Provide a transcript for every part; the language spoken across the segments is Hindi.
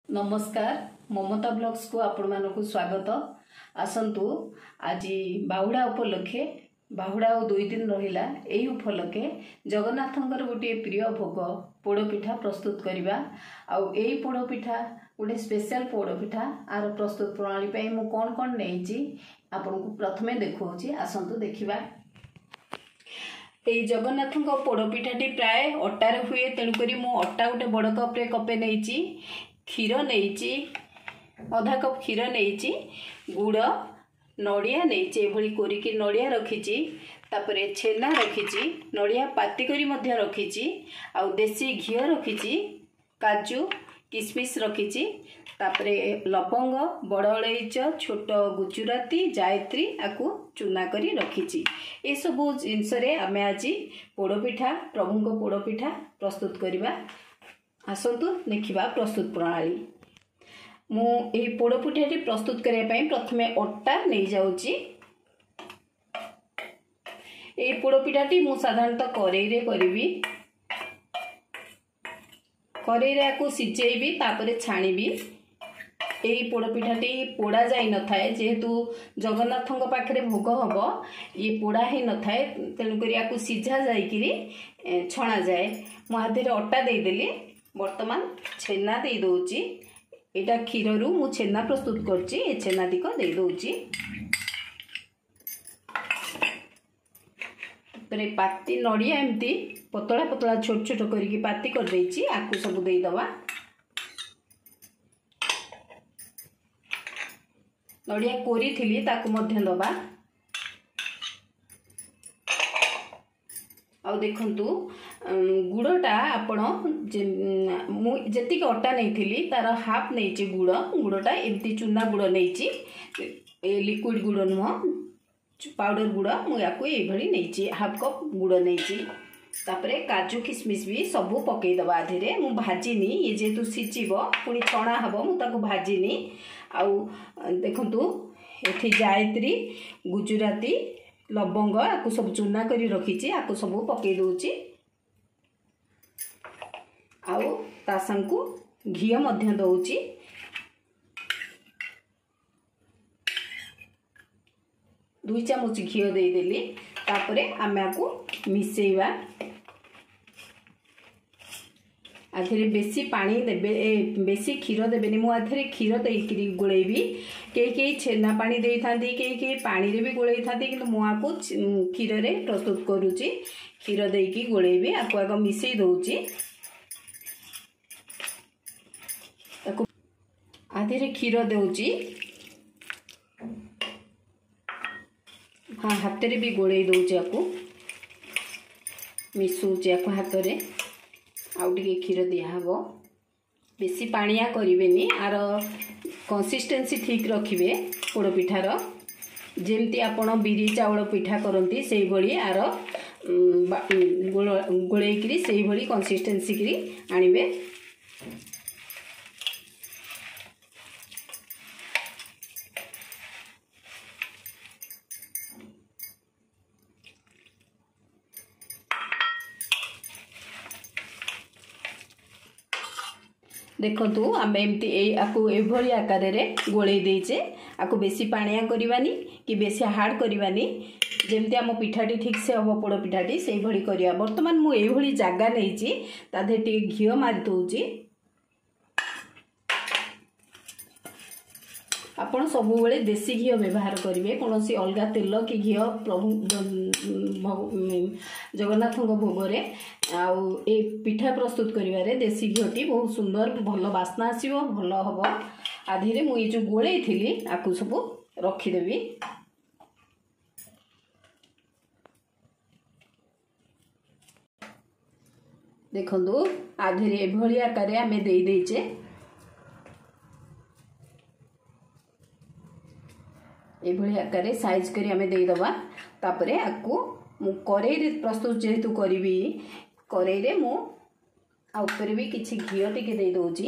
नमस्कार ममता ब्लॉग्स को आपण मानक स्वागत। आसंतु आज बाहुड़ा उपलक्षे बाहुड़ा और 2 दिन रहिला एही उपलक्षे जगन्नाथंकर गोटे प्रिय भोग पोड़पिठा प्रस्तुत करवा। आउ एही पोड़पिठा गोटे स्पेशल पोड़पिठा आर प्रस्तुत प्रणाली पे मु कोन कोन नेइची आपन को प्रथमे देखौची। आसंतु देखिबा। जगन्नाथ पोड़पिठाटी प्राय अटार हुए, तेणुक मु अटा गोटे बड़ कप रे कपे नहीं, क्षीर नहीं आधा कप क्षीर नहीं, गुड़ नड़िया नहीं कोरिकी नड़िया रखी, तापरे छेना रखी, नड़िया पाती करी मध्य रखी, आउ देसी घी रखी, काजू किसमिस रखी, तापरे लवंग बड़ इलाइच छोट गुजराती जायत्री आकु चूना करी रखी। ये सब जिनस आम आज पोड़पिठा प्रभु पोड़पिठा प्रस्तुत करवा। आसतु देखा प्रस्तुत प्रणाली। मु ए पोड़पिठाटी प्रस्तुत करने प्रथमे अटा नहीं जाऊँगी। ए पोड़पिठाटी मु साधारणतः कड़ाई रे करी, कड़ाई रे आकु सिझेबी तापरे छाणीबी। यही पोड़पिठाटी पोड़ा जाई न थाए, जेहेतु जगन्नाथ पाखे भोग हम ये पोड़ा ही न थाए, तेणुक या सीझा जाइकिरी छणा जाए। मु हाथ अटा देदेली, वर्तमान छेना दे दौची। यहाँ क्षीर रु मु छेना प्रस्तुत करची, ए छेना दिक दे दौची। पाती नड़िया एमती पतला पतला छोट छोट करके पाती कर देची, आकु सब दे दवा। नड़िया कोरी थिली ताकु मध्य दबा। आउ देखंतु गुड़टा आपण जेतिक अटा नहीं तार हाफ नहीं गुड़टा एमती चूना गुड़ नहीं, लिक्विड गुड़ नुह पाउडर गुड़ मुझे नहीं हाफ कप गुड़ नहीं। तापरे काजू किसमिस भी सबू पकईदबा आधे मु भाजिनी, ये जेहेतु सिझब पुणी छणा हम मुझे भाजिनी। आउ देखंतु एठी जायत्री गुजराती लवंग आकु सब चूना करी रखी, आकु सब पकई दउची। आउ ता संगु घी मध्य दउची। दुई चामच घी दे देली, तापरे आमे आकु मिसेइबा। आधे बेसी पानी देबे, बेसी क्षीर देबेनी। मु आधे क्षीर देइकरी गोलेबी। कई छेना पानी दे थांती, कई पानी रे भी गोले थांती, किंतु मु आकु क्षीर रे प्रस्तुत करूची। क्षीर देइकी गोलेबी, आकु आग मिसेई दउची। ताकु आधे क्षीर देउची, हाँ हाथ रे भी गोले दउची, आकु मिसुची आकु हाथ रे। आउ टिके क्षीर दिया हबो, बेसी पानिया करिवेनी। आर कंसिस्टेंसी ठीक रखिबे पोड़पिठार, जेमती आपण बिरी चाउल पिठा करंती सेही भली आर गोळेकरी सेही भली कंसिस्टेंसी करी आनिबे। देखु आम एमती आपको एभली आकार रे गोले देचे। आपको बेसी पानिया करवानी कि बेसी हार्ड करवानी, जेमती आम पिठाटी ठीक से हम पोड़ पिठाटी से भली करिया। वर्तमान मु एभली जागा नहीं ताधे टे घी मारी दउची। आपण सब बेले देसी घी व्यवहार करेंगे, कौन सी अलग तेल कि घी प्रभु जगन्नाथ भोगरे आउ ए पिठा प्रस्तुत करिवारे देसी घीटी बहुत सुंदर भल बास्ना आसीबो, भल हम। आधे मुझे जो गोले थी आपको सब रखीदेवी। देखु आधे एभली आकार आम दे देचे, एभली आकार साइज करी आमे दे दबा। तापरे आकु मु कड़ाई रे प्रस्तुत जेहेतु करी, कड़ाई रे मु आ ऊपर भी किछि घी टिके दे दउची।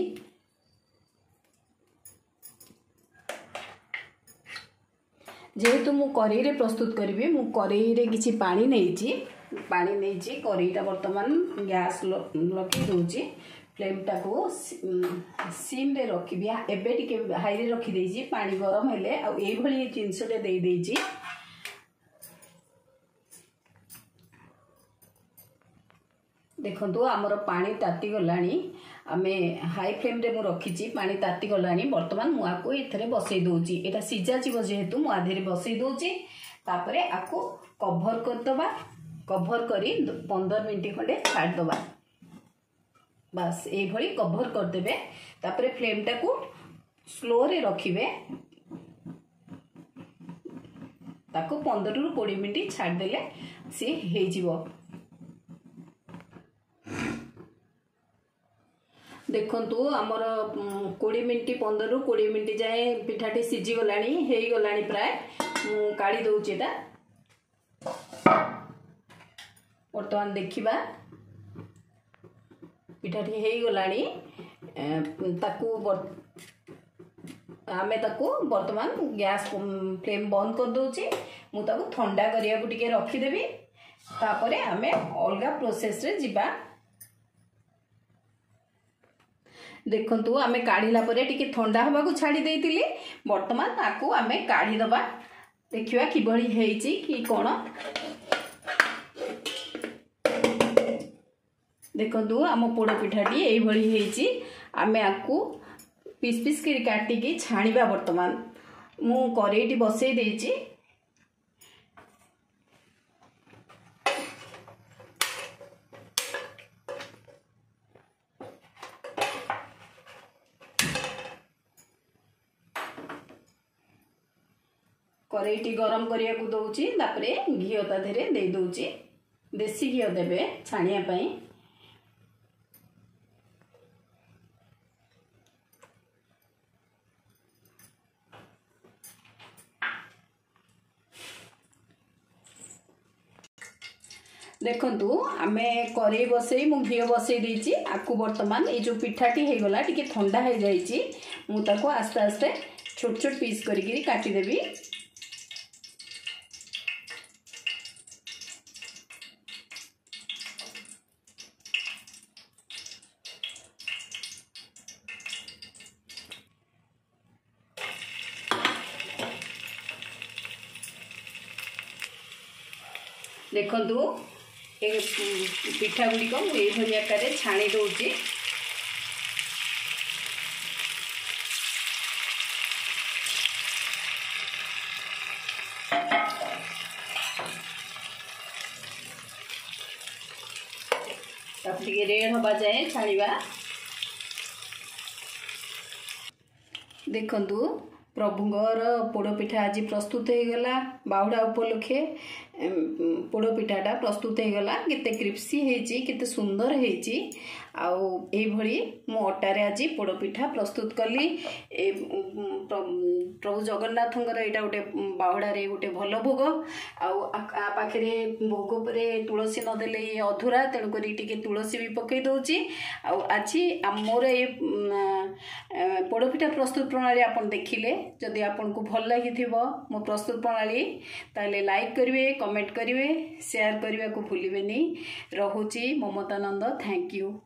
जेहेतु मु कड़ाई रे प्रस्तुत करी, मु कड़ाई रे किछि पानी नहीं कड़ाईटा वर्तमान गैस लगे दउची। फ्लेम टाको सिम रे रखिबि एबे टिके हाई रे रखि देइछि पानी गरम हेले आ एई भली जिंसटे देई देइछि देखंतु हमर पानी ताती गलानी आमे हाई फ्लेम रे मु रखिछि पानी ताती गलानी वर्तमान मु आको एथरे बसई दोछि एटा सिजा जीव जेहेतु मु आधेरे बसई दोछि तापरे आको कवर कर दबा कवर करी 15 मिनिट खंडे छाड़ दबा बस ए भली कवर कर देबे तापरे फ्लेम टाको स्लो रे रखिबे ताको 15 रु 20 मिनिट छाड़ देले से हे जीवो देखंतु हमर 20 मिनिट 15 रु 20 मिनिट जाए पिठाटी सिझी गलानी हेई गलानी प्राय मु काढी दउची एटा वर्तमान देखिबा पिठाटी हेई गलानी ताकू आमे ताकू वर्तमान गैस फ्लेम बंद कर दउची मु ताकू ठंडा करिया को टिके रखी देबी तापरे आमे अलगा प्रोसेस रे जिबा देखंतु आमे काढिला परे टिके ठंडा हबा को छाडी देइतिली वर्तमान ताकू आमे काढी दबा देखिबा कि बळी हेइची कि कोन देखंतु आम पोड़ पिठाटी एई भली हेइची आमे आकू पीस पीस करी काटी की छाणीबा वर्तमान मु करेईटी बसई देइची करेईटी गरम करिया को दउची तापरे घी ता धेरे दे दउची देसी घी देबे छाणिया पई देखंतु आमे करेई बसई मु घी बसई देइची आकु वर्तमान ए जो पिठाटी हे गला टिके ठंडा हे जाइची मु ताको आस्ते आस्ते छोट छोट पीस करी काटी देबी देखंतु ए पिठा गुडी को ए भली आकार रे छाणी दोची तब टिके रेड होबा जाए छाणीबा देखंतु प्रभुंगर पोड़ पिठा आज प्रस्तुत हो गला बाहुड़ा उपलक्षे पोड़ पिठाटा प्रस्तुत हो गला केते क्रिप्सी हेची केते सुंदर हेची आउ ए भली मो अटारे आज पोड़ पिठा प्रस्तुत कली प्रभु जगन्नाथंगर एटा गोटे बाहुड़ा रे गोटे भल भोग आउ पाखरे भोग परे तुलसी न देले ये अधूरा तेणु करी टिके तुलसी भी पकई दउची आउ आज मोर ए पोड़ पिठा प्रस्तुत प्रणाली आपण देखिले जदि आपन को भल लागि मो प्रस्तुत प्रणाली ताले लाइक करिवे कमेंट करिवे शेयर करने को भूलिबेनी रहुची ममतानंद थैंक यू।